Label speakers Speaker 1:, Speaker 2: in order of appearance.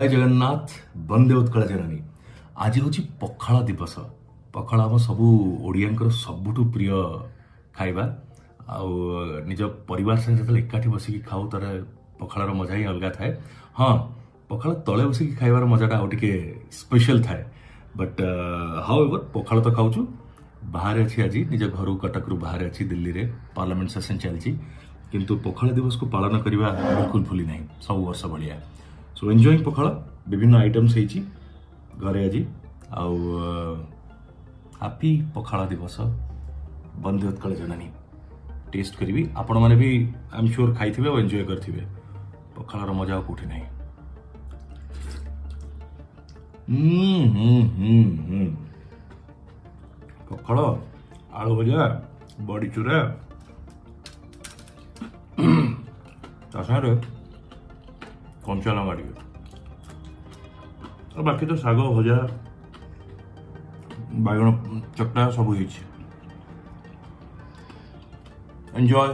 Speaker 1: जय जगन्नाथ वंदे उत्कल जननी। आज हूँ पखाल दिवस। पखाल आम सबू ओडियांकर सबुठु प्रिय खाଇବା ଆଉ ନିଜ ପରିବାର ସାଙ୍ଗେ ଯେତେବେଳେ ଏକାଠି ବସିକି ଖାଉ ତାର ପଖାଳର ମଜା ହିଁ ଅଲଗା ଥାଏ। ହଁ, ପଖାଳ ତଳେ ବସିକି ଖାଇବାର ମଜାଟା ଆଉ ଟିକେ ସ୍ପେଶାଲ ଥାଏ। ବଟ୍ ହାଉଏଭର ପଖାଳ ତ ଖାଉଛୁ। ବାହାରେ ଅଛି ଆଜି, ନିଜ ଘରୁ କଟକରୁ ବାହାରେ ଅଛି, ଦିଲ୍ଲୀରେ ପାର୍ଲାମେଣ୍ଟ ସେସନ ଚାଲିଛି, କିନ୍ତୁ ପଖାଳ ଦିବସକୁ ପାଳନ କରିବା ବିଲକୁଲ ଭୁଲି ନାହିଁ ସବୁ ବର୍ଷ ଭଳିଆ। ସୋ ଏନ୍ଜୟିଂ ପଖାଳ। ବିଭିନ୍ନ ଆଇଟମ୍ସ ହେଇଛି ଘରେ ଆଜି। ଆଉ ହାପି ପଖାଳ ଦିବସ, ବନ୍ଦେ ଉତ୍କଳ ଜନନୀ। टेस्ट करी आपण मैंने भी आई एम श्योर खाई और एंजॉय करथिबे। पखाळर मजा कोठी नहीं। पखाळ, आलू भजा, बड़ी चूरा, कंचा लंगा टे, बाकी तो शाग भजा बैगण चकटा सब। एंजॉय।